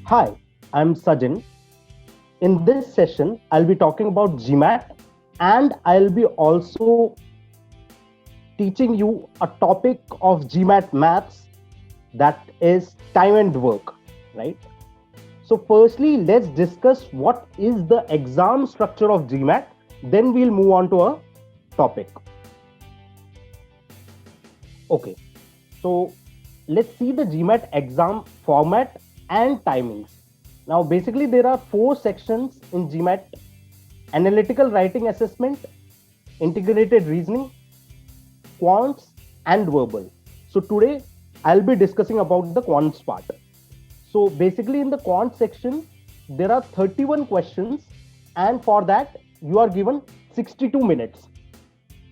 Hi, I'm Sajin. In this session, I'll be talking about GMAT and I'll be also teaching you a topic of GMAT maths that is time and work, right? So, firstly, let's discuss what is the exam structure of GMAT. Then we'll move on to a topic. Okay, so let's see the GMAT exam format and timings. Now, basically, there are four sections in GMAT: analytical writing assessment, integrated reasoning, quants, and verbal. So, today I'll be discussing about the quants part. So, basically, in the quant section, there are 31 questions, and for that, you are given 62 minutes,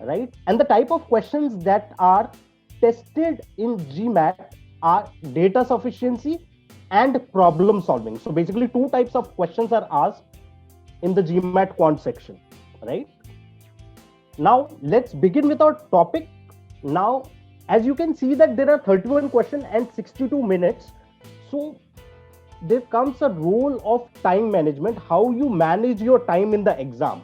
right? And the type of questions that are tested in GMAT are data sufficiency and problem solving. So basically, two types of questions are asked in the GMAT quant section, right? Now let's begin with our topic. Now, as you can see that there are 31 questions and 62 minutes. So there comes a role of time management, how you manage your time in the exam,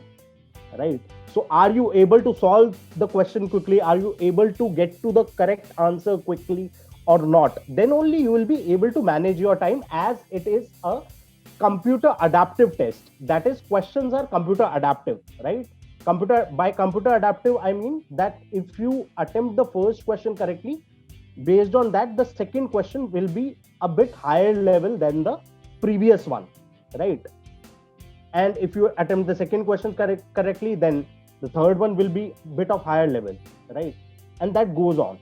right? So are you able to solve the question quickly? Are you able to get to the correct answer quickly or not? Then only you will be able to manage your time, as it is a computer adaptive test. That is, questions are computer adaptive, right? Computer adaptive, I mean that if you attempt the first question correctly, based on that, the second question will be a bit higher level than the previous one, right? And if you attempt the second question correctly, then the third one will be a bit of higher level, right? And that goes on,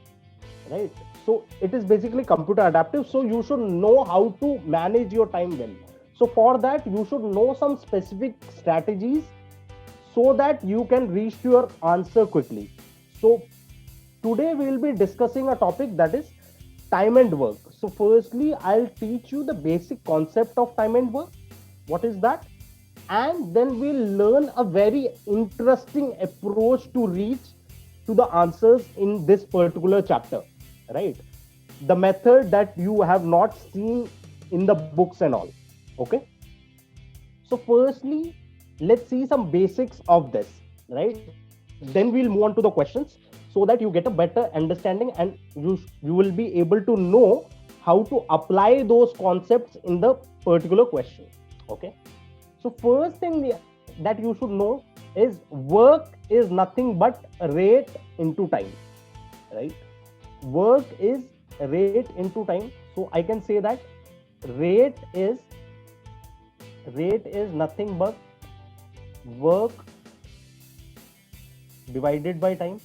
right? So it is basically computer adaptive. So you should know how to manage your time well. So for that, you should know some specific strategies so that you can reach to your answer quickly. So today we will be discussing a topic that is time and work. So firstly, I'll teach you the basic concept of time and work. What is that? And then we'll learn a very interesting approach to reach to the answers in this particular chapter, right? The method that you have not seen in the books and all. Okay, so firstly, let's see some basics of this, right? Then we'll move on to the questions so that you get a better understanding, and you will be able to know how to apply those concepts in the particular question. Okay, so first thing that you should know is work is nothing but rate into time, right? Work is rate into time. So I can say that rate is nothing but work divided by time,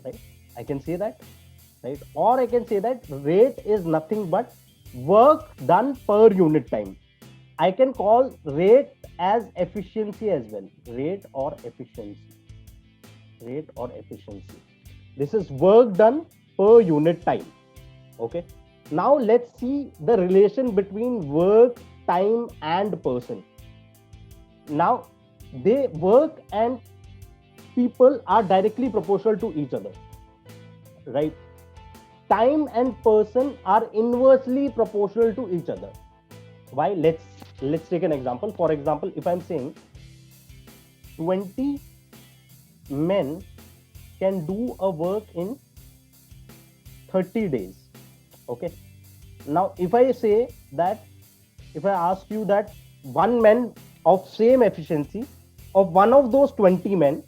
right? I can say that, right? Or I can say that rate is nothing but work done per unit time. I can call rate as efficiency as well. Rate or efficiency. This is work done per unit time. Okay. Now let's see the relation between work, time, and person. Now, they work and people are directly proportional to each other, right? Time and person are inversely proportional to each other. Why? Let's take an example. For example, if I'm saying 20 men can do a work in 30 days. Okay. Now, if I ask you that one man of same efficiency of one of those 20 men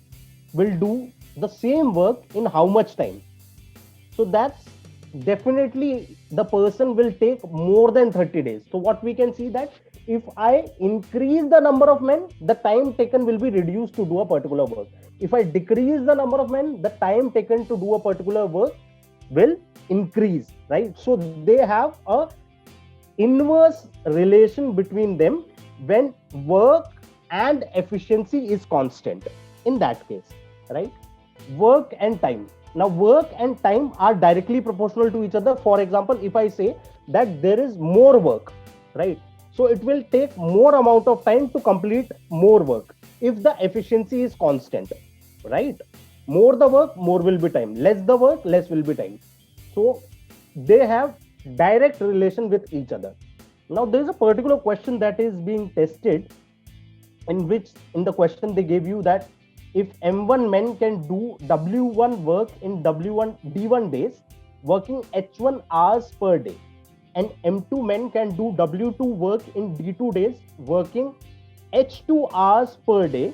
will do the same work in how much time? So that's definitely the person will take more than 30 days. So what we can see that if I increase the number of men, the time taken will be reduced to do a particular work. If I decrease the number of men, the time taken to do a particular work will increase, right? So they have a inverse relation between them when work and efficiency is constant. In that case, right? Work and time. Now, work and time are directly proportional to each other. For example, if I say that there is more work, right? So it will take more amount of time to complete more work if the efficiency is constant, right? More the work, more will be time. Less the work, less will be time. So they have direct relation with each other. Now there is a particular question that is being tested, in which in the question they gave you that if M1 men can do W1 work in W1 D1 days, working H1 hours per day, and M2 men can do W2 work in D2 days, working H2 hours per day,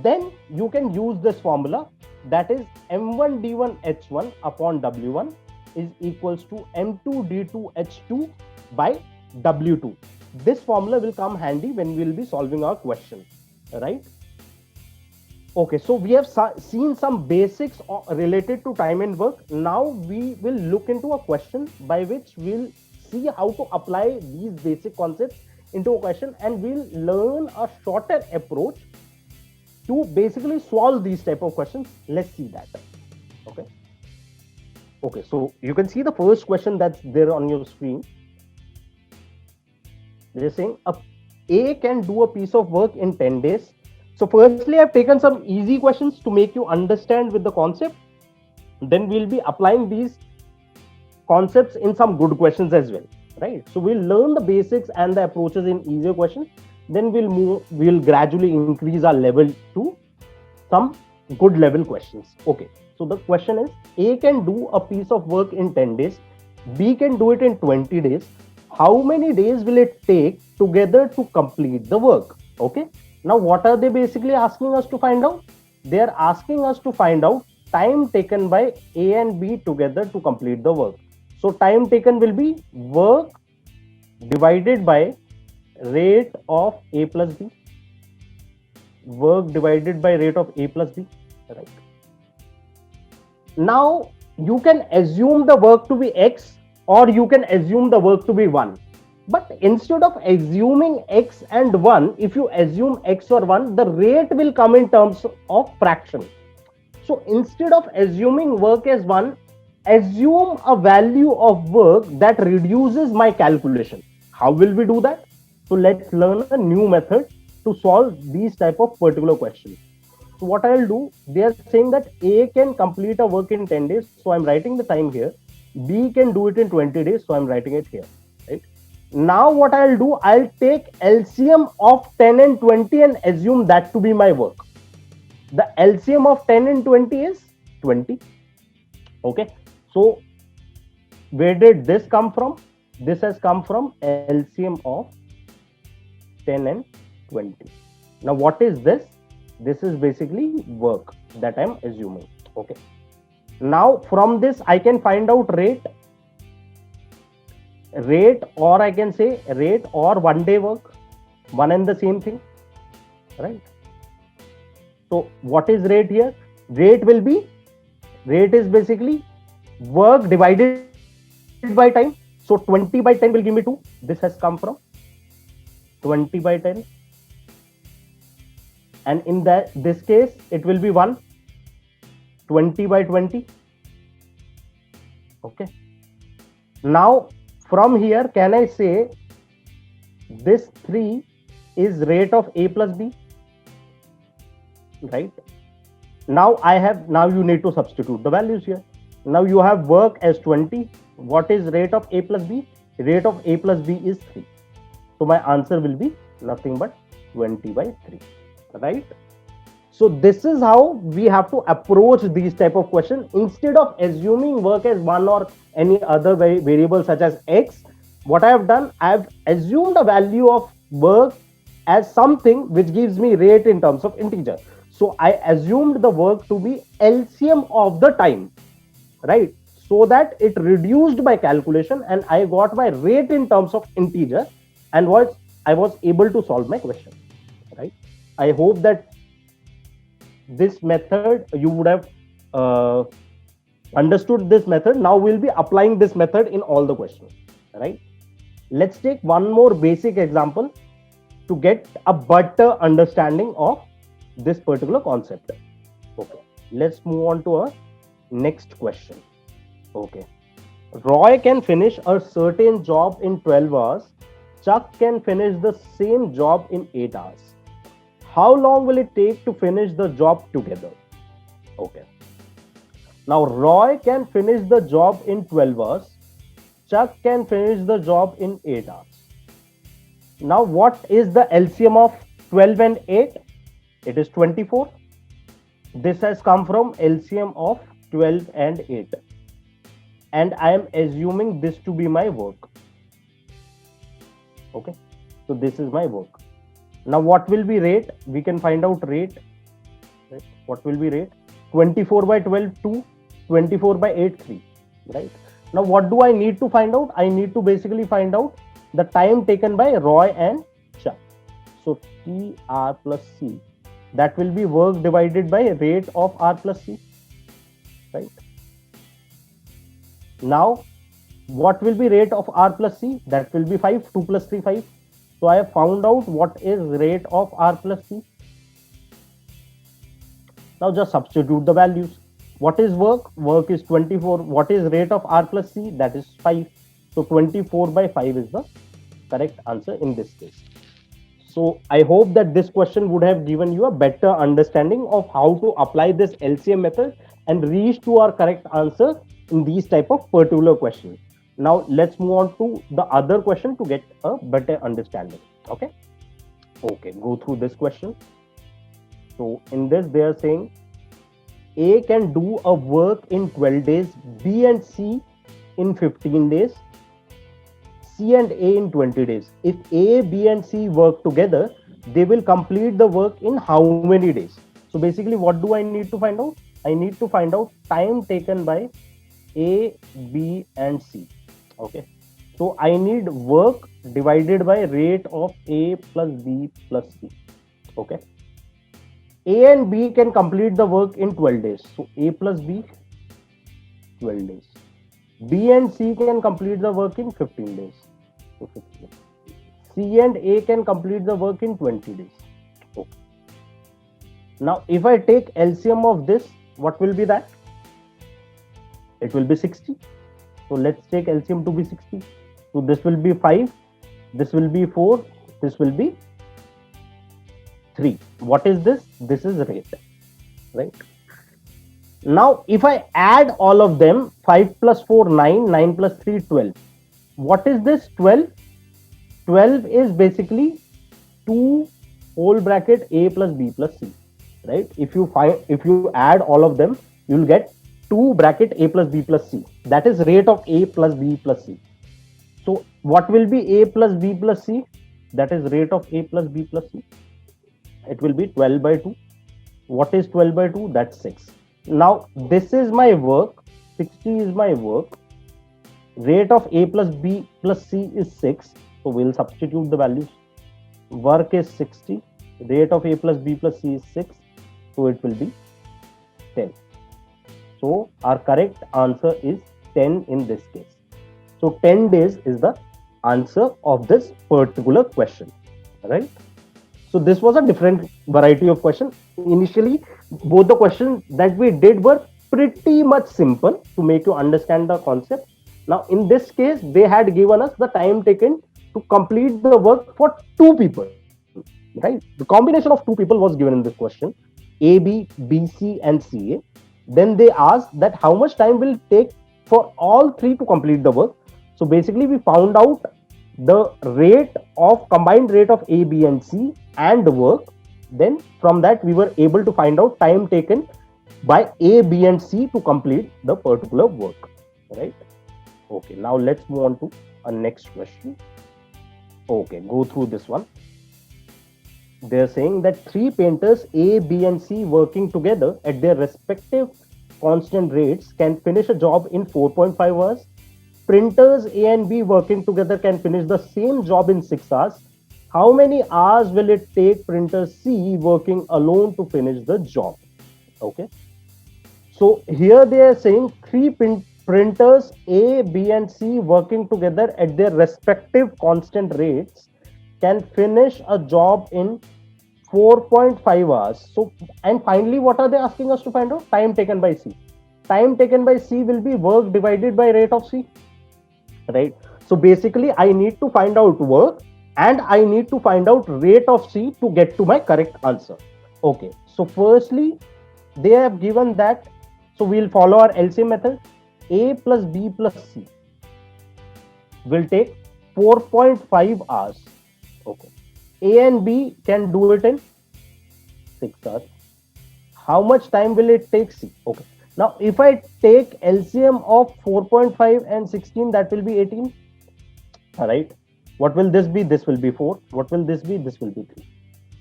then you can use this formula, that is M1 D1 H1 upon W1 is equals to M2 D2 H2 by W2. This formula will come handy when we will be solving our question, right? Okay, so we have seen some basics related to time and work. Now we will look into a question by which we'll see how to apply these basic concepts into a question, and we'll learn a shorter approach to basically solve these type of questions. Let's see that. Okay. Okay, so you can see the first question that's there on your screen. They're saying A can do a piece of work in 10 days. So firstly, I've taken some easy questions to make you understand with the concept. Then we'll be applying these concepts in some good questions as well, right? So we'll learn the basics and the approaches in easier questions. Then we'll gradually increase our level to some good level questions. Okay, so the question is, A can do a piece of work in 10 days, B can do it in 20 days. How many days will it take together to complete the work? Okay, now what are they basically asking us to find out? They are asking us to find out time taken by A and B together to complete the work. So time taken will be work divided by rate of A plus B. Work divided by rate of A plus B, right? Now you can assume the work to be X, or you can assume the work to be 1. But instead of assuming X and 1, if you assume X or 1, the rate will come in terms of fraction. So instead of assuming work as 1, assume a value of work that reduces my calculation. How will we do that? So let's learn a new method to solve these type of particular questions. So what I'll do, they are saying that A can complete a work in 10 days. So I'm writing the time here. B can do it in 20 days. So I'm writing it here, right? Now what I'll do, I'll take LCM of 10 and 20 and assume that to be my work. The LCM of 10 and 20 is 20. Okay. So where did this come from? This has come from LCM of 10 and 20. Now what is this? This is basically work that I'm assuming. Okay. Now from this I can find out rate, or I can say rate or 1 day work, one and the same thing, right? So what is rate here? Rate is basically work divided by time. So 20 by 10 will give me 2. This has come from 20 by 10. And in this case, it will be 1. 20 by 20. Okay. Now, from here, can I say this 3 is rate of A plus B? Right. Now you need to substitute the values here. Now you have work as 20. What is rate of A plus B? Rate of A plus B is 3. So my answer will be nothing but 20 by 3. Right? So this is how we have to approach these type of questions. Instead of assuming work as 1 or any other variable such as X, what I have done, I have assumed a value of work as something which gives me rate in terms of integer. So I assumed the work to be LCM of the time, right? So that it reduced my calculation and I got my rate in terms of integer, and I was able to solve my question, right? I hope that this method, you would have understood this method. Now we'll be applying this method in all the questions, right? Let's take one more basic example to get a better understanding of this particular concept. Okay, let's move on to our next question. Okay, Roy can finish a certain job in 12 hours. Chuck can finish the same job in 8 hours. How long will it take to finish the job together? Okay. Now Roy can finish the job in 12 hours. Chuck can finish the job in 8 hours. Now, what is the LCM of 12 and 8? It is 24. This has come from LCM of 12 and 8. And I am assuming this to be my work. Okay. So this is my work. Now, what will be rate? We can find out rate. Right? What will be rate? 24 by 12, 2. 24 by 8, 3. Right? Now, what do I need to find out? I need to basically find out the time taken by Roy and Shah. So, T R plus C. That will be work divided by rate of R plus C. Right? Now, what will be rate of R plus C? That will be 5. 2 plus 3, 5. So, I have found out what is rate of R plus C. Now, just substitute the values. What is work? Work is 24. What is rate of R plus C? That is 5. So, 24 by 5 is the correct answer in this case. So, I hope that this question would have given you a better understanding of how to apply this LCM method and reach to our correct answer in these type of particular questions. Now, let's move on to the other question to get a better understanding. Okay. Okay, go through this question. So, in this, they are saying A can do a work in 12 days, B and C in 15 days, C and A in 20 days. If A, B and C work together, they will complete the work in how many days? So basically, what do I need to find out? I need to find out time taken by A, B and C. Okay. So I need work divided by rate of A plus B plus C. Okay. A and B can complete the work in 12 days. So A plus B, 12 days. B and C can complete the work in 15 days. So 15. C and A can complete the work in 20 days. Okay. Now, if I take LCM of this, what will be that? It will be 60. So let's take LCM to be 60. So this will be 5, this will be 4, this will be 3. What is this? This is rate, right? Now, if I add all of them, 5 plus 4, 9, 9 plus 3, 12. What is this 12? 12 is basically 2 whole bracket A plus B plus C, right? If you add all of them, you will get 2 bracket A plus B plus C. That is rate of A plus B plus C. So what will be A plus B plus C? That is rate of A plus B plus C. It will be 12 by 2. What is 12 by 2? That's 6. Now, this is my work. 60 is my work. Rate of A plus B plus C is 6. So we'll substitute the values. Work is 60. Rate of A plus B plus C is 6. So it will be 10. So our correct answer is 10 in this case. So 10 days is the answer of this particular question, right? So this was a different variety of question. Initially, both the questions that we did were pretty much simple to make you understand the concept. Now, in this case, they had given us the time taken to complete the work for 2 people, right? The combination of 2 people was given in this question, A, B, B, C and C. Then they asked that how much time will take for all 3 to complete the work. So basically, we found out the rate of combined rate of A, B and C and the work. Then from that, we were able to find out time taken by A, B and C to complete the particular work, right? Okay, now let's move on to a next question. Okay, go through this one. They're saying that 3 painters A, B and C working together at their respective constant rates can finish a job in 4.5 hours. Printers A and B working together can finish the same job in 6 hours. How many hours will it take printer C working alone to finish the job? Okay. So here they are saying 3 printers A, B and C working together at their respective constant rates can finish a job in 4.5 hours. So, and finally, what are they asking us to find out? Time taken by C. Time taken by C will be work divided by rate of C, right? So basically, I need to find out work and I need to find out rate of C to get to my correct answer. Okay, so firstly, they have given that, so we'll follow our LCM method. A plus B plus C will take 4.5 hours. Okay. A and B can do it in 6 hours. How much time will it take C? Okay. Now, if I take LCM of 4.5 and 16, that will be 18. All right. What will this be? This will be 4. What will this be? This will be 3.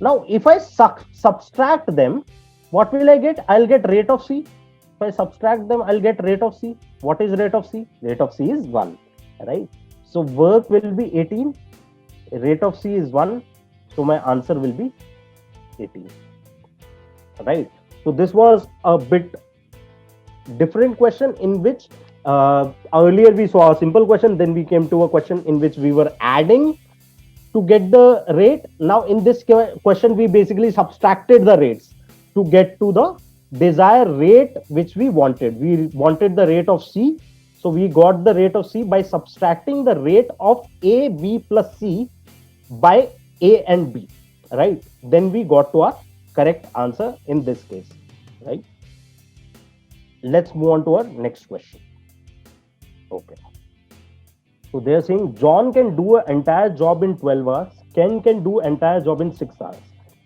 Now, if I subtract them, what will I get? I'll get rate of C. If I subtract them, I'll get rate of C. What is rate of C? Rate of C is 1. Right. So, work will be 18. Rate of C is 1. So, my answer will be 18. Right. So, this was a bit different question in which earlier we saw a simple question, then we came to a question in which we were adding to get the rate. Now in this question we basically subtracted the rates to get to the desired rate which we wanted. We wanted the rate of C, so we got the rate of C by subtracting the rate of A, B plus C by A and B, right? Then we got to our correct answer in this case, right? Let's move on to our next question. Okay. So they're saying John can do an entire job in 12 hours. Ken can do entire job in 6 hours.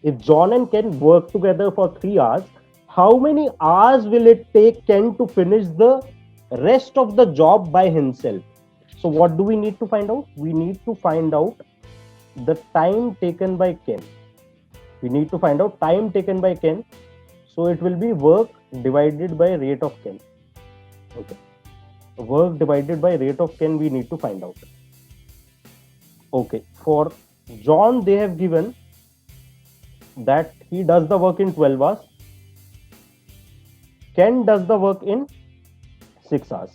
If John and Ken work together for 3 hours, how many hours will it take Ken to finish the rest of the job by himself? So what do we need to find out? We need to find out the time taken by Ken. We need to find out time taken by Ken. So it will be work divided by rate of Ken. Okay. Work divided by rate of Ken we need to find out. Okay. For John, they have given that he does the work in 12 hours. Ken does the work in 6 hours.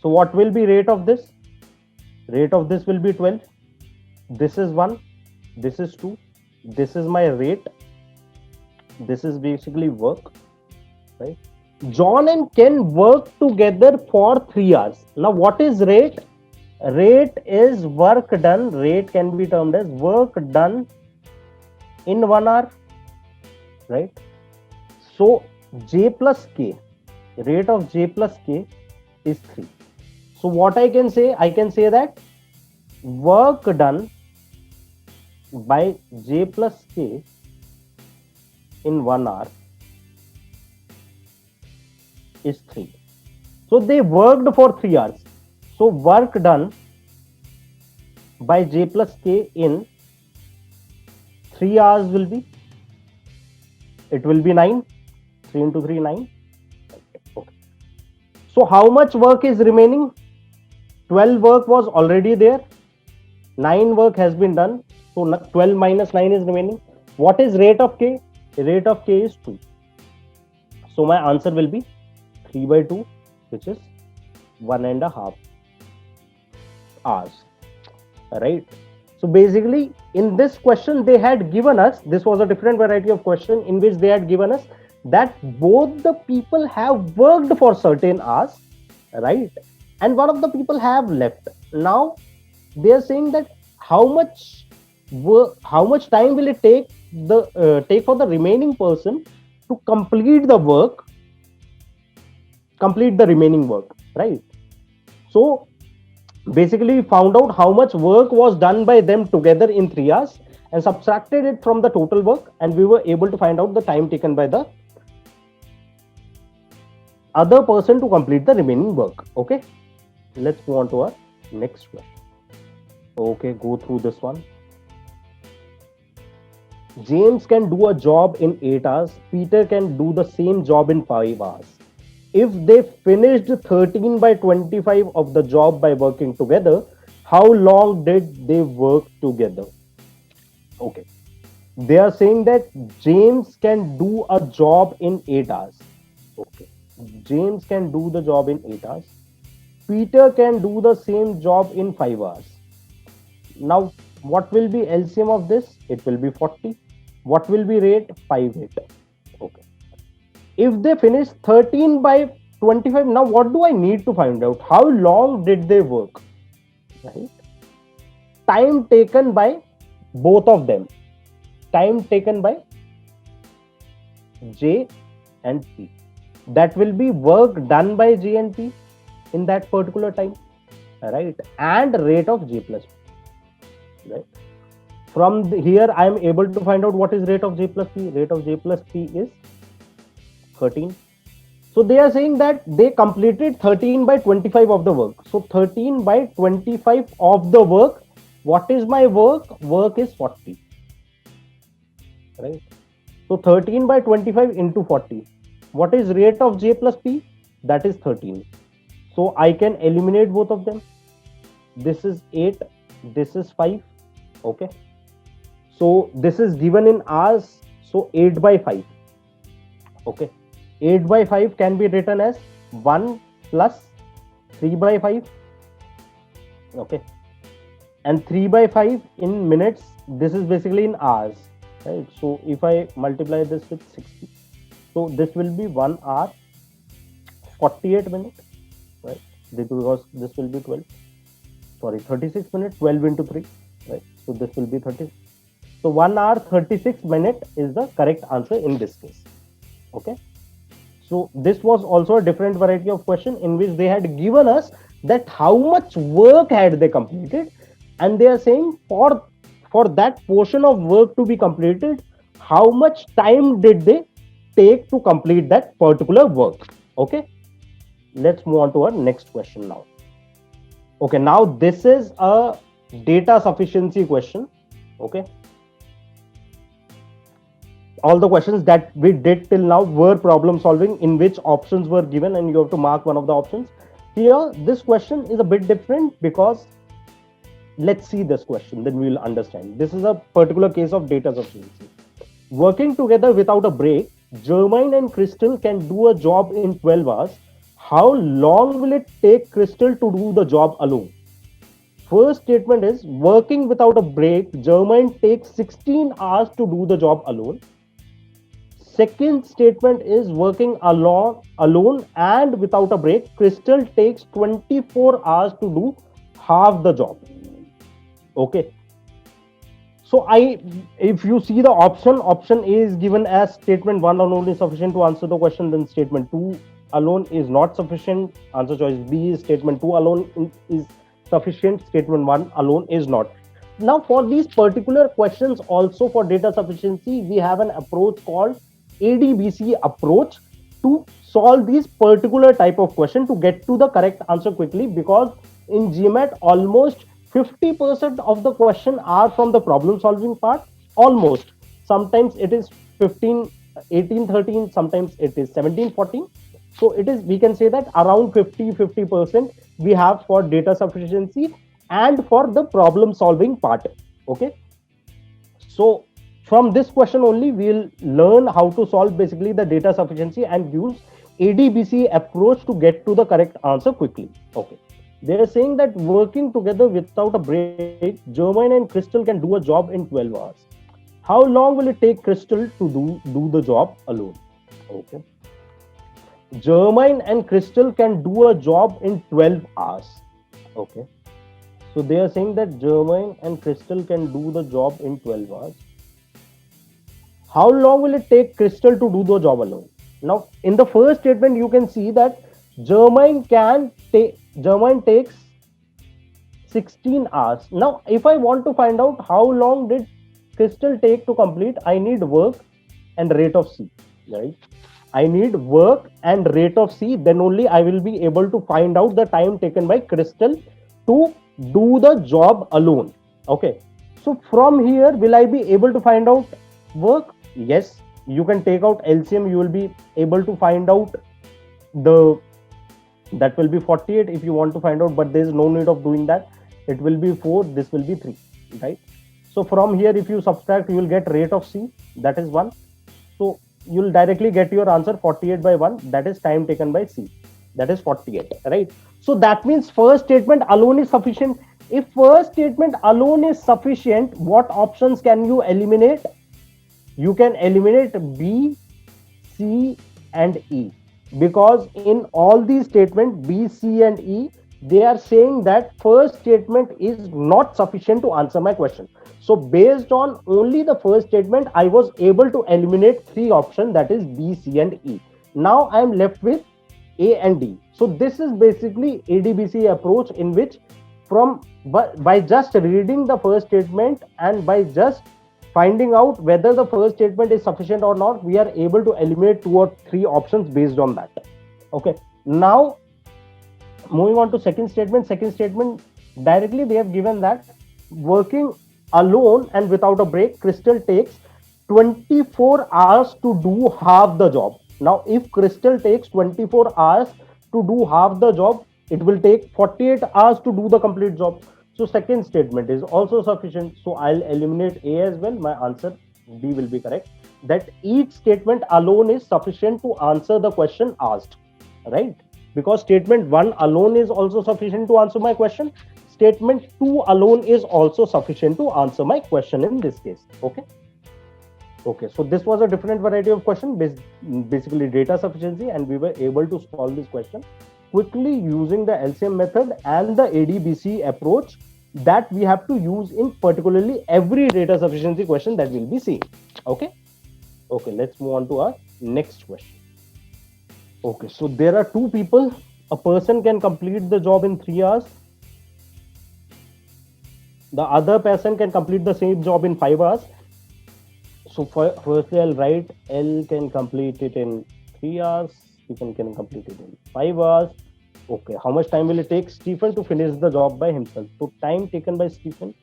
So what will be rate of this? Rate of this will be 12. This is 1. This is 2. This is my rate. This is basically work, right? John and Ken work together for 3 hours. Now, what is rate? Rate is work done. Rate can be termed as work done in 1 hour, right? So, J plus K, rate of J plus K is 3. So, what I can say? I can say that work done by J plus K in 1 hour is 3. So they worked for 3 hours. So work done by J plus K in 3 hours will be, it will be 9. 3 into 3, 9. Okay. So how much work is remaining? 12 work was already there. 9 work has been done. So 12 minus 9 is remaining. What is rate of K? Rate of K is 2. So my answer will be 3 by 2, which is 1.5 hours. Right? So basically, in this question, they had given us, this was a different variety of question in which they had given us that both the people have worked for certain hours, right? And one of the people have left. Now, they are saying that how much time will it take for the remaining person to complete the remaining work, right? So basically we found out how much work was done by them together in 3 hours and subtracted it from the total work, and we were able to find out the time taken by the other person to complete the remaining work. Okay, let's move on to our next question. Okay, go through this one. James can do a job in 8 hours. Peter can do the same job in 5 hours. If they finished 13 by 25 of the job by working together, how long did they work together? Okay. They are saying that James can do a job in 8 hours. Okay. James can do the job in 8 hours. Peter can do the same job in 5 hours. Now, what will be LCM of this? It will be 40. What will be rate? 5, 8. Okay. If they finish 13 by 25, now what do I need to find out? How long did they work? Right? Time taken by both of them. Time taken by J and P. That will be work done by J and P in that particular time. Right? And rate of J plus P. Right? Here I am able to find out what is rate of j plus p. Rate of j plus p is 13. So they are saying that they completed 13 by 25 of the work. So 13 by 25 of the work. What is my work? Work is 40. Right? So 13 by 25 into 40. What is rate of j plus p? That is 13. So I can eliminate both of them. This is 8. This is 5. Okay. So this is given in hours. So 8 by 5. Okay. 8 by 5 can be written as 1 plus 3 by 5. Okay. And 3 by 5 in minutes. This is basically in hours. Right. So if I multiply this with 60, so this will be 1 hour 48 minutes. Right. Because this will be 36 minutes, 12 into 3. Right. So this will be 30. So 1 hour 36 minutes is the correct answer in this case. Okay. So this was also a different variety of question in which they had given us that how much work had they completed, and they are saying for that portion of work to be completed, how much time did they take to complete that particular work. Okay. Let's move on to our next question now. Okay, now this is a data sufficiency question. Okay. All the questions that we did till now were problem solving in which options were given and you have to mark one of the options. Here, this question is a bit different because let's see this question, then we will understand. This is a particular case of data sufficiency. Working together without a break, Germain and Crystal can do a job in 12 hours. How long will it take Crystal to do the job alone? First statement is working without a break, Germain takes 16 hours to do the job alone. Second statement is working alone and without a break, Crystal takes 24 hours to do half the job. Okay. So if you see the option A is given as statement 1 alone is sufficient to answer the question, then statement 2 alone is not sufficient. Answer choice B is statement 2 alone is sufficient, statement 1 alone is not. Now for these particular questions also for data sufficiency, we have an approach called Adbc approach to solve these particular type of question to get to the correct answer quickly, because in GMAT almost 50% of the question are from the problem solving part. Almost. Sometimes it is 18-13, sometimes it is 17-14. So it is, we can say that around 50% we have for data sufficiency and for the problem solving part. Okay. So from this question only we'll learn how to solve basically the data sufficiency and use Adbc approach to get to the correct answer quickly. Okay. They are saying that working together without a break, Germain and Crystal can do a job in 12 hours. How long will it take Crystal to do the job alone? Okay. Germain and Crystal can do a job in 12 hours. Okay. So they are saying that Germain and Crystal can do the job in 12 hours. How long will it take Crystal to do the job alone? Now, in the first statement, you can see that Germain takes 16 hours. Now, if I want to find out how long did Crystal take to complete, I need work and rate of C, right? I need work and rate of C, then only I will be able to find out the time taken by Crystal to do the job alone. Okay. So from here, will I be able to find out work? Yes. You can take out LCM, you will be able to find out that will be 48 if you want to find out, but there is no need of doing that. It will be 4, this will be 3, right? So from here, if you subtract, you will get rate of C, that is 1. So you will directly get your answer 48 by 1, that is time taken by C, that is 48, right? So that means first statement alone is sufficient. If first statement alone is sufficient, what options can you eliminate? You can eliminate B, C and E, because in all these statements B, C and E, they are saying that first statement is not sufficient to answer my question. So based on only the first statement, I was able to eliminate 3 options, that is B, C and E. Now I am left with A and D. So this is basically Adbc approach, in which from But by just reading the first statement and by just finding out whether the first statement is sufficient or not, we are able to eliminate 2 or 3 options based on that. Okay. Now, moving on to second statement. Second statement, directly they have given that working alone and without a break, Crystal takes 24 hours to do half the job. Now, if Crystal takes 24 hours to do half the job, it will take 48 hours to do the complete job. So, second statement is also sufficient. So, I'll eliminate A as well. My answer B will be correct. That each statement alone is sufficient to answer the question asked, right? Because statement 1 alone is also sufficient to answer my question. Statement 2 alone is also sufficient to answer my question in this case. Okay, so this was a different variety of question, basically data sufficiency, and we were able to solve this question quickly using the LCM method and the ADBC approach that we have to use in particularly every data sufficiency question that we'll be seeing. Okay, let's move on to our next question. Okay, so there are 2 people. A person can complete the job in 3 hours. The other person can complete the same job in 5 hours. So firstly, I'll write L can complete it in 3 hours. Stephen can complete it in 5 hours. Okay, how much time will it take Stephen to finish the job by himself? So time taken by Stephen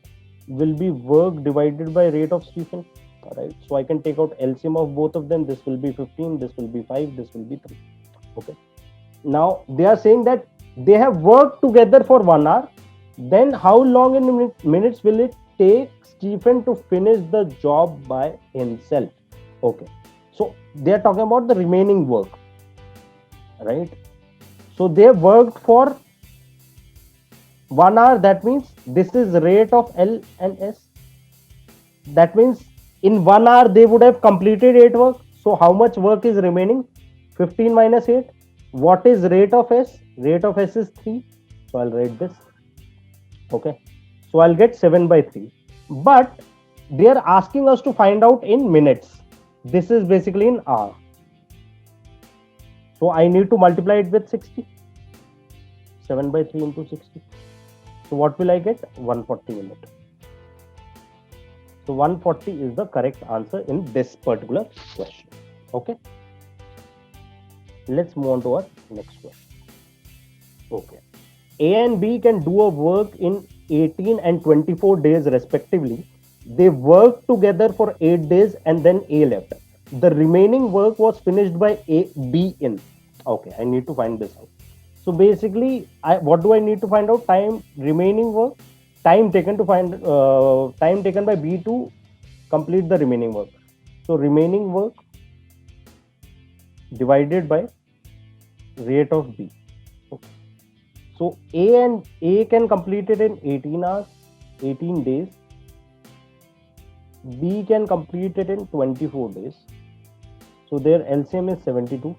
will be work divided by rate of Stephen. All right, so I can take out LCM of both of them. This will be 15, this will be 5, this will be 3. Okay, now they are saying that they have worked together for 1 hour. Then how long in minutes will it take Stephen to finish the job by himself? Okay, so they are talking about the remaining work, right? So they worked for 1 hour. That means this is rate of L and S. That means in 1 hour they would have completed 8 work. So how much work is remaining? 15 minus 8. What is rate of S? Rate of S is 3. So I'll write this. Okay, so I'll get 7 by 3. But they are asking us to find out in minutes. This is basically in hour. So I need to multiply it with 60. 7 by 3 into 60. So what will I get? 140 minutes. So 140 is the correct answer in this particular question. Okay. Let's move on to our next question. Okay. A and B can do a work in 18 and 24 days respectively. They worked together for 8 days and then A left. The remaining work was finished by B in. Okay, I need to find this out. So basically, what do I need to find out? Time remaining work, time taken to find time taken by B to complete the remaining work. So remaining work divided by rate of B. Okay. So A can complete it in 18 hours, 18 days. B can complete it in 24 days. So their LCM is 72.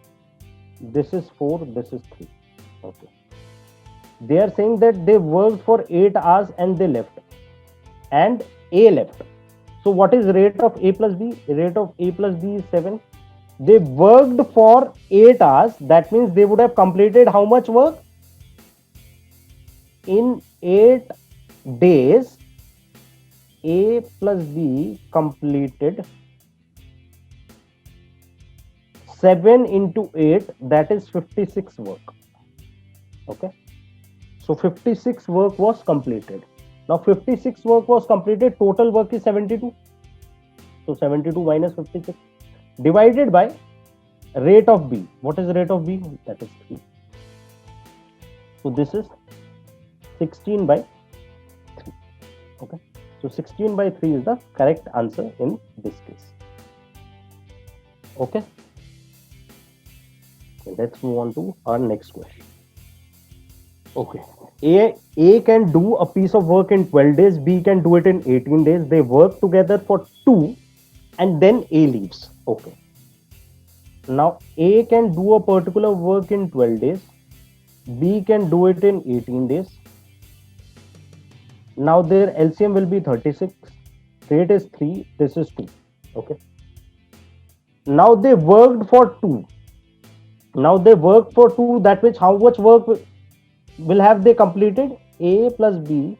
This is 4, this is 3. Okay. They are saying that they worked for 8 hours and they left. And A left. So what is rate of A plus B? Rate of A plus B is 7. They worked for 8 hours. That means they would have completed how much work? In 8 days, A plus B completed 7 into 8, that is 56 work. Okay. So 56 work was completed. Now 56 work was completed, total work is 72. So 72 minus 56 divided by rate of B. What is rate of B? That is 3. So this is 16 by 3. Okay. So 16 by 3 is the correct answer in this case. Okay. Let's move on to our next question. Okay. A can do a piece of work in 12 days. B can do it in 18 days. They work together for 2 and then A leaves. Okay. Now A can do a particular work in 12 days. B can do it in 18 days. Now their LCM will be 36. Rate is 3. This is 2. Okay. Now they worked for 2. That means how much work will have they completed? A plus B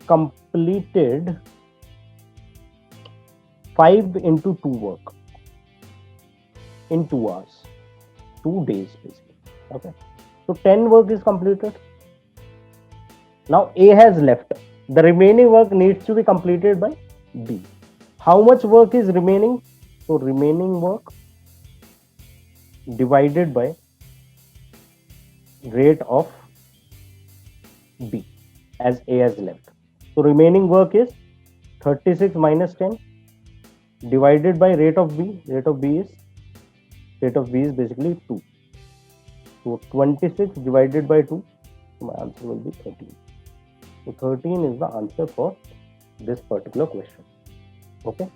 completed 5 into 2 work in 2 hours, 2 days basically. Okay, so 10 work is completed. Now A has left. The remaining work needs to be completed by B. How much work is remaining? So remaining work divided by rate of B, as A has left. So remaining work is 36 minus 10 divided by rate of B. Rate of B is basically 2. So 26 divided by 2. So my answer will be 13. So 13 is the answer for this particular question. Okay.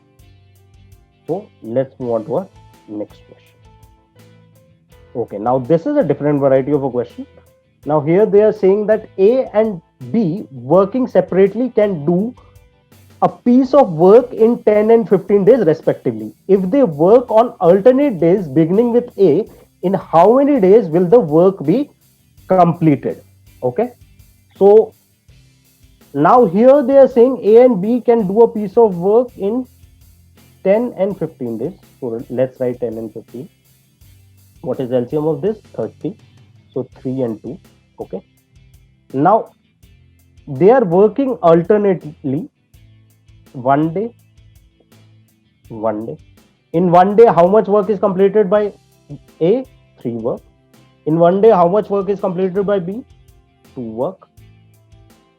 So let's move on to our next question. Okay, now this is a different variety of a question. Now here they are saying that A and B working separately can do a piece of work in 10 and 15 days respectively. If they work on alternate days beginning with A, in how many days will the work be completed? Okay, so now here they are saying A and B can do a piece of work in 10 and 15 days. So let's write 10 and 15. What is LCM of this? 30. So 3 and 2. Okay. Now they are working alternately. 1 day. In 1 day, how much work is completed by A? 3 work. In 1 day, how much work is completed by B? 2 work.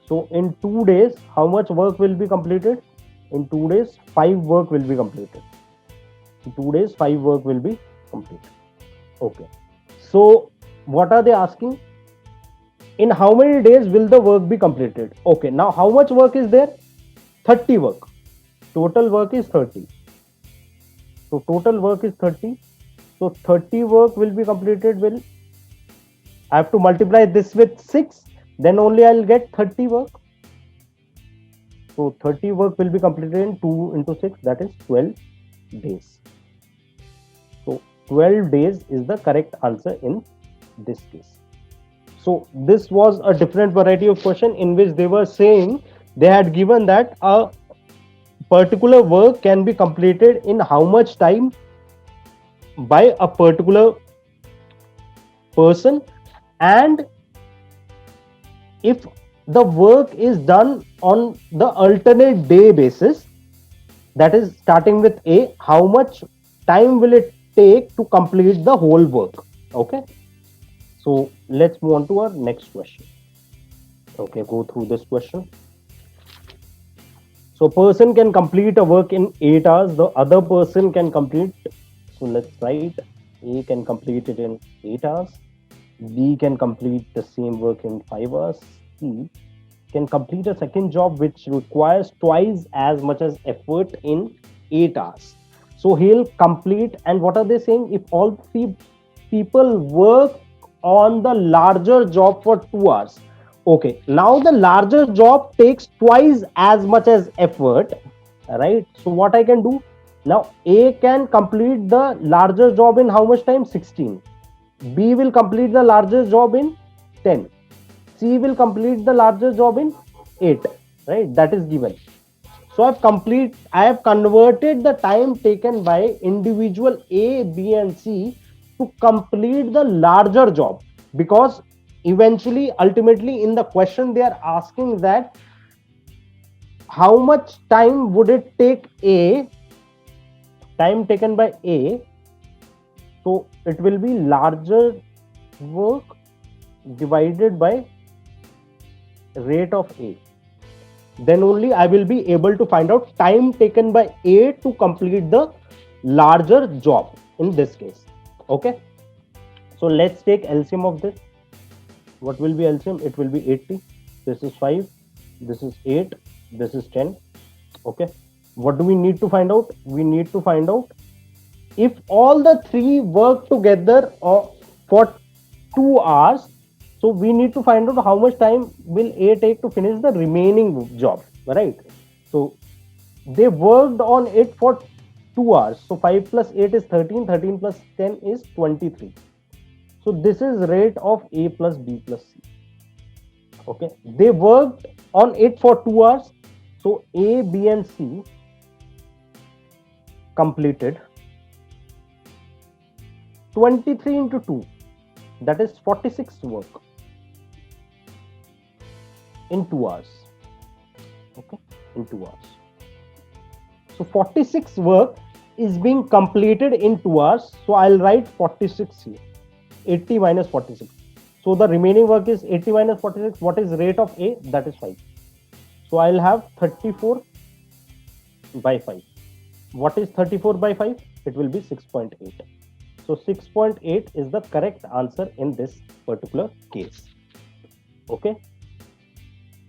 So in 2 days, how much work will be completed? In 2 days, 5 work will be completed. In 2 days, 5 work will be completed. Okay. So what are they asking? In how many days will the work be completed? Okay. Now how much work is there? 30 work. Total work is 30. So total work is 30. So 30 work will be completed. I have to multiply this with 6. Then only I'll get 30 work. So 30 work will be completed in 2 into 6. That is 12 days. So 12 days is the correct answer in this case. So this was a different variety of question in which they were saying they had given that a particular work can be completed in how much time by a particular person, and if the work is done on the alternate day basis, that is starting with A, how much time will it take to complete the whole work? Okay, so let's move on to our next question. Okay, go through this question. So person can complete a work in 8 hours, the other person can complete, so let's write A can complete it in 8 hours, B can complete the same work in 5 hours, C can complete a second job which requires twice as much as effort in 8 hours. So he'll complete, and what are they saying? If all 3 people work on the larger job for 2 hours. Okay, now the larger job takes twice as much as effort, right? So what I can do? Now A can complete the larger job in how much time? 16. B will complete the larger job in 10. C will complete the larger job in 8, right? That is given. So I have converted the time taken by individual A, B and C to complete the larger job, because ultimately in the question they are asking that how much time would it take time taken by A, so it will be larger work divided by rate of A. Then only I will be able to find out time taken by A to complete the larger job in this case. Okay, so let's take LCM of this. What will be LCM? It will be 80. This is 5. This is 8. This is 10. Okay. What do we need to find out? We need to find out if all the 3 work together for 2 hours. So we need to find out how much time will A take to finish the remaining job, right? So they worked on it for 2 hours. So 5 plus 8 is 13. 13 plus 10 is 23. So this is rate of A plus B plus C. Okay, they worked on it for 2 hours. So A, B, and C completed 23 into 2, that is 46 work in 2 hours. Okay, in 2 hours. So 46 work is being completed in 2 hours. So I'll write 46 here. 80 minus 46. So the remaining work is 80 minus 46. What is rate of A? That is 5. So I'll have 34 by 5. What is 34 by 5? It will be 6.8. So 6.8 is the correct answer in this particular case. Okay.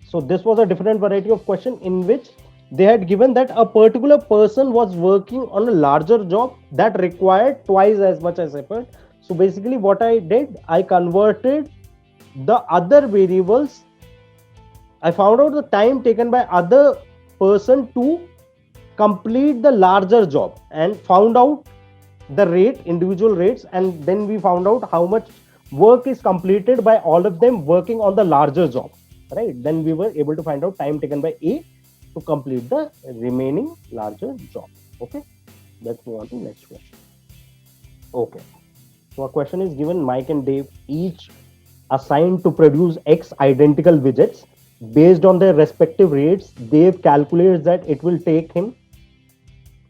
So this was a different variety of question in which they had given that a particular person was working on a larger job that required twice as much as effort. So basically what I did, I converted the other variables. I found out the time taken by other person to complete the larger job and found out the rate, individual rates, and then we found out how much work is completed by all of them working on the larger job, right? Then we were able to find out time taken by A to complete the remaining larger job. Okay, let's move on to next question. Okay, so a question is given: Mike and Dave each assigned to produce X identical widgets. Based on their respective rates, Dave calculates that it will take him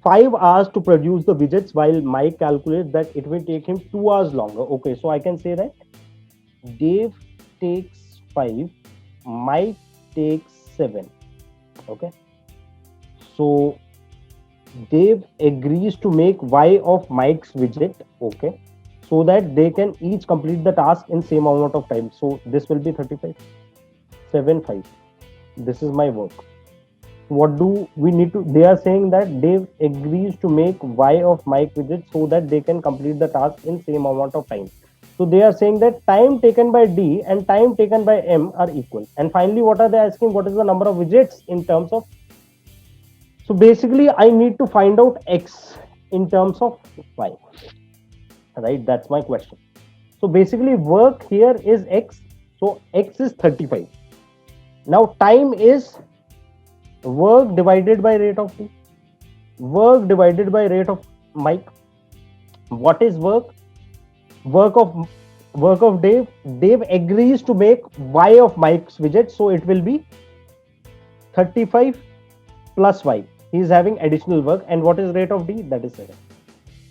5 hours to produce the widgets, while Mike calculates that it will take him 2 hours longer. Okay, so I can say that Dave takes 5, Mike takes 7. Okay, so Dave agrees to make Y of Mike's widget, okay, so that they can each complete the task in same amount of time. So this will be 35, 7, 5. This is my work. What do we need to? They are saying that Dave agrees to make Y of Mike widget so that they can complete the task in same amount of time. So they are saying that time taken by D and time taken by M are equal. And finally, what are they asking? What is the number of widgets in terms of? So basically, I need to find out X in terms of Y. Right? That's my question. So basically, work here is X. So X is 35. Now time is work divided by rate of D. Work divided by rate of Mike. What is work? Work of Dave. Dave agrees to make Y of Mike's widget, so it will be 35 plus Y. He is having additional work. And what is rate of D? That is 7.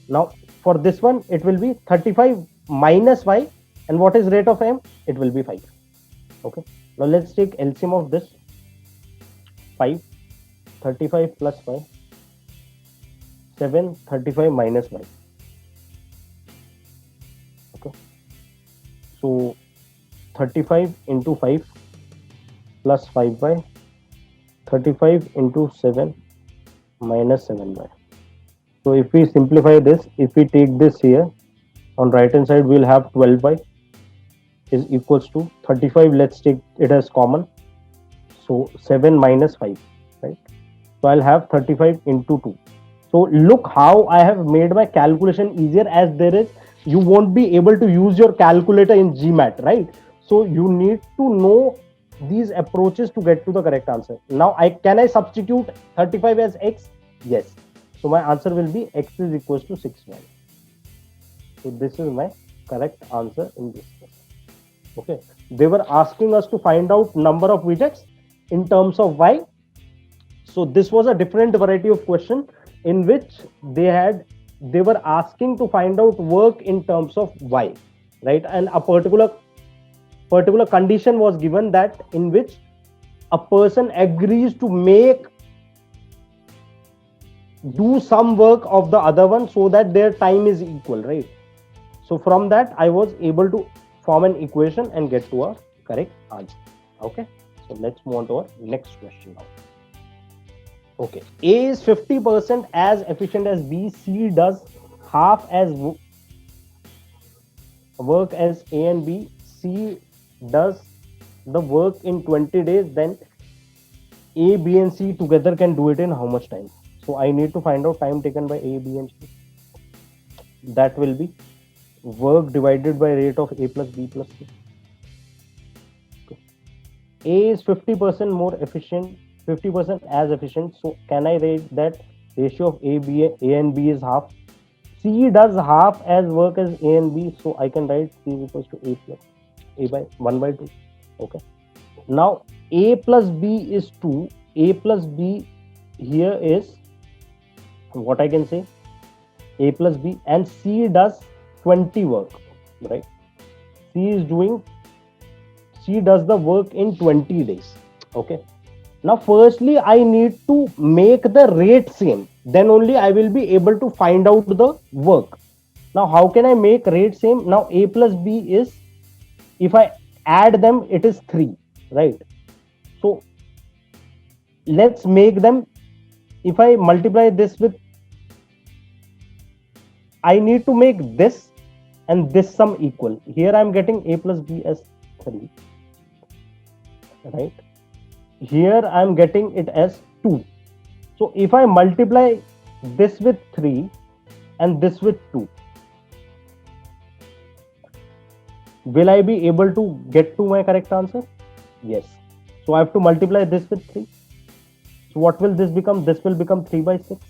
Now for this one, it will be 35 minus Y. And what is rate of M? It will be 5. Okay. Now let's take LCM of this. 5, 35 plus 5, 7, 35 minus 5. Okay. So 35 into 5 plus 5 by 35 into 7 minus 7 by. So if we simplify this, if we take this here, on right hand side we'll have 12 by is equals to 35. Let's take it as common. So 7 minus 5, right? So I'll have 35 into 2. So look how I have made my calculation easier, as there is, you won't be able to use your calculator in Gmat, right? So you need to know these approaches to get to the correct answer. Now can I substitute 35 as X? Yes. So my answer will be X is equals to 6Y. So this is my correct answer in this case. Okay. They were asking us to find out number of widgets in terms of Y. So this was a different variety of question in which they were asking to find out work in terms of Y, right? And a particular condition was given, that in which a person agrees to do some work of the other one so that their time is equal, right? So from that I was able to form an equation and get to a correct answer. Okay, so let's move on to our next question now. Okay, A is 50% as efficient as B. C does half as work as A and B. C does the work in 20 days. Then A, B and C together can do it in how much time? So I need to find out time taken by A, B and C. That will be work divided by rate of A plus B plus C. Okay. A is 50% more efficient, 50% as efficient. So can I write that ratio of A and B is half? C does half as work as A and B, so I can write C is equals to A plus A by 1 by 2. Okay. Now A plus B is 2. A plus B here is what I can say, A plus B, and C does 20 work, right? C does the work in 20 days. Okay. Now, firstly, I need to make the rate same. Then only I will be able to find out the work. Now, how can I make rate same? Now, A plus B is, if I add them, it is 3, right? So, let's make them, if I multiply this with, I need to make this and this sum equal. Here I am getting A plus B as 3, right? Here I am getting it as 2. So if I multiply this with 3 and this with 2, will I be able to get to my correct answer? Yes. So I have to multiply this with 3. So what will this become? This will become 3 by 6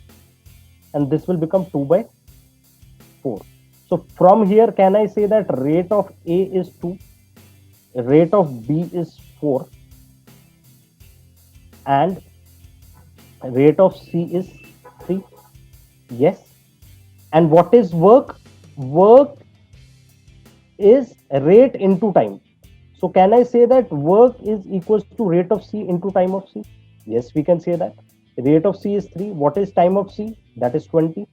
and this will become 2 by 4. So from here, can I say that rate of A is 2, rate of B is 4, and rate of C is 3? Yes. And what is work? Work is rate into time. So can I say that work is equals to rate of C into time of C? Yes, we can say that. Rate of C is 3. What is time of C? That is 20.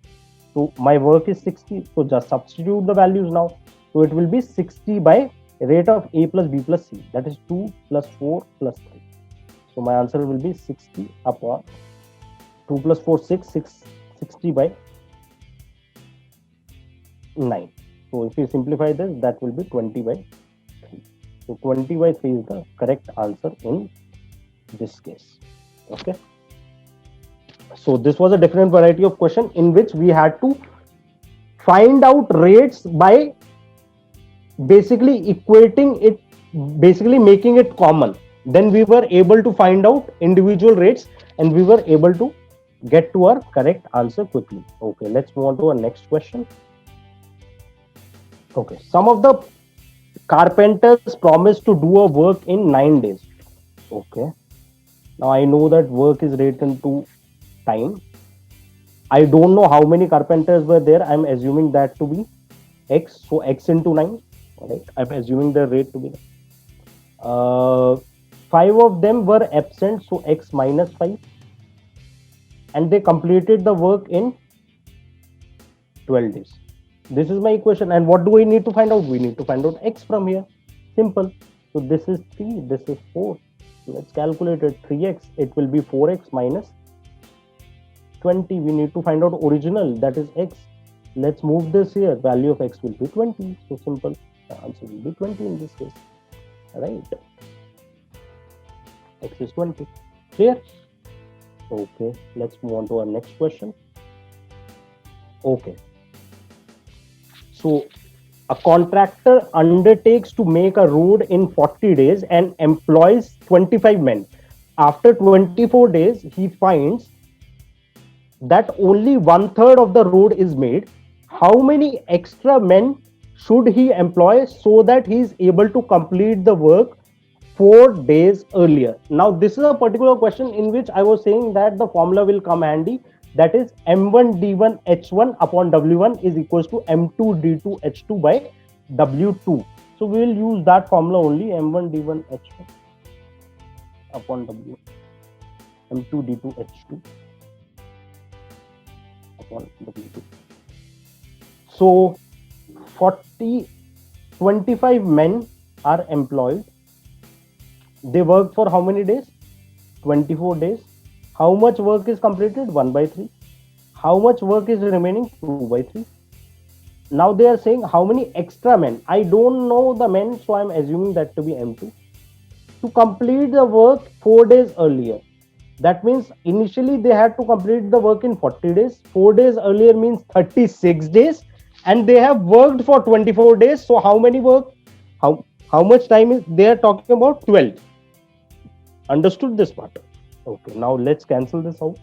So my work is 60. So just substitute the values now. So it will be 60 by rate of A plus B plus C. That is 2 plus 4 plus 3. So my answer will be 60 upon 2 plus 4, 6, 60 by 9. So if you simplify this, that will be 20 by 3. So 20 by 3 is the correct answer in this case. Okay. So this was a different variety of question in which we had to find out rates by basically equating it, basically making it common. Then we were able to find out individual rates and we were able to get to our correct answer quickly. Okay, let's move on to our next question. Okay, some of the carpenters promised to do a work in 9 days. Okay, now I know that work is written to time. I don't know how many carpenters were there. I'm assuming that to be X. So X into 9. Right? I'm assuming the rate to be 5 of them were absent. So X minus 5. And they completed the work in 12 days. This is my equation. And what do we need to find out? We need to find out X from here. Simple. So this is 3. This is 4. So let's calculate it. 3X. It will be 4X minus 20. We need to find out original, that is X. Let's move this here. Value of X will be 20. So simple. The answer will be 20 in this case. Right. X is 20. Clear? Okay. Let's move on to our next question. Okay. So a contractor undertakes to make a road in 40 days and employs 25 men. After 24 days, he finds that only 1/3 of the road is made. How many extra men should he employ so that he is able to complete the work 4 days earlier? Now, this is a particular question in which I was saying that the formula will come handy. That is M1 D1 H1 upon W1 is equals to M2 D2 H2 by W2. So we will use that formula only, M1 D1 H1 upon W, M2 D2 H2 upon W2. So 25 men are employed. They work for how many days? 24 days. How much work is completed? 1 by 3. How much work is remaining? 2 by 3. Now they are saying how many extra men. I don't know the men, so I'm assuming that to be M2. To complete the work 4 days earlier. That means initially they had to complete the work in 40 days. 4 days earlier means 36 days. And they have worked for 24 days. So how many work? How much time is they are talking about? 12. Understood this part? Okay, now let's cancel this out.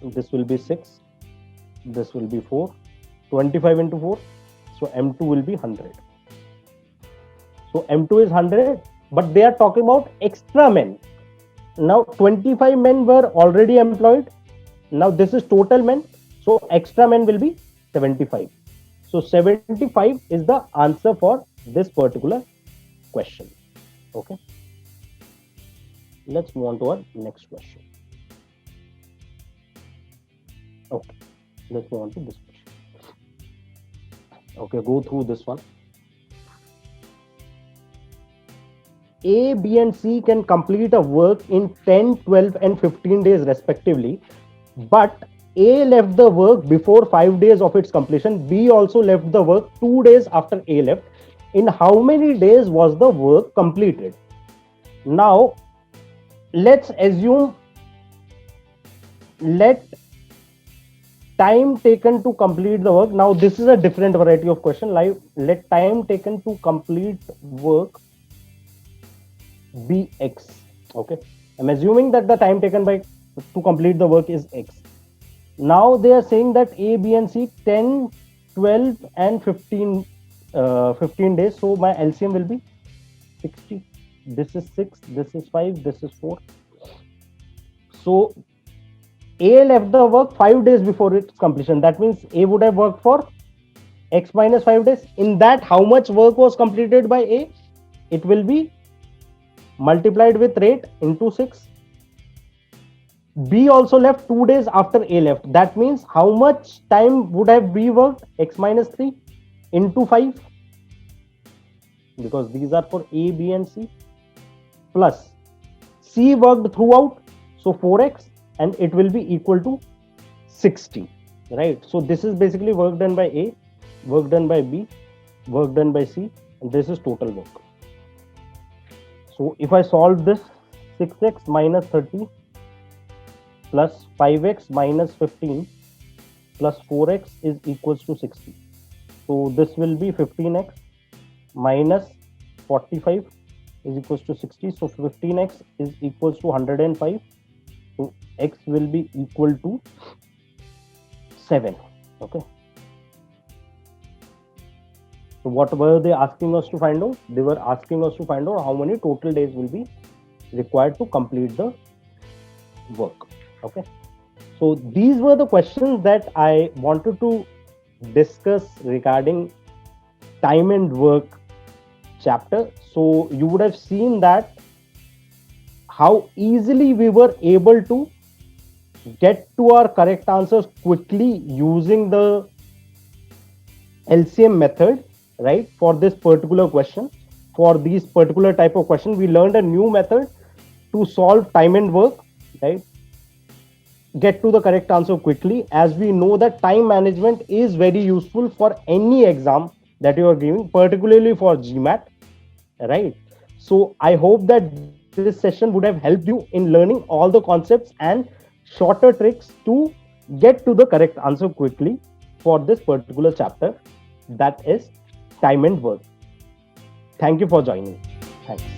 This will be 6, this will be 4, 25 into 4, so M2 will be 100. So M2 is 100, but they are talking about extra men. Now 25 men were already employed. Now this is total men, so extra men will be 75. So 75 is the answer for this particular question. Okay. Let's move on to our next question. Okay, let's move on to this question. Okay, go through this one. A, B, and C can complete a work in 10, 12, and 15 days respectively, but A left the work before 5 days of its completion. B also left the work 2 days after A left. In how many days was the work completed? Now, let's assume, let time taken to complete the work. Now, this is a different variety of question. Like, let time taken to complete work be X. Okay, I'm assuming that the time taken to complete the work is X. Now they are saying that A, B, and C 10, 12, and 15 days. So my LCM will be 60. This is 6, this is 5, this is 4. So A left the work 5 days before its completion. That means A would have worked for X minus 5 days. In that, how much work was completed by A? It will be multiplied with rate into 6. B also left 2 days after A left. That means how much time would have B worked? X minus 3 into 5. Because these are for A, B, and C. Plus C worked throughout. So 4x, and it will be equal to 60. Right. So this is basically work done by A, work done by B, work done by C, and this is total work. So if I solve this, 6x minus 30 plus 5x minus 15 plus 4x is equals to 60. So this will be 15x minus 45 is equals to 60. So 15x is equals to 105. So x will be equal to 7. Okay. So what were they asking us to find out? They were asking us to find out how many total days will be required to complete the work. Okay. So these were the questions that I wanted to discuss regarding time and work chapter. So you would have seen that how easily we were able to get to our correct answers quickly using the LCM method, right? For this particular question, for these particular type of question, we learned a new method to solve time and work, right? Get to the correct answer quickly, as we know that time management is very useful for any exam that you are giving, particularly for GMAT, right? So I hope that this session would have helped you in learning all the concepts and shorter tricks to get to the correct answer quickly for this particular chapter, that is time and work. Thank you for joining. Thanks.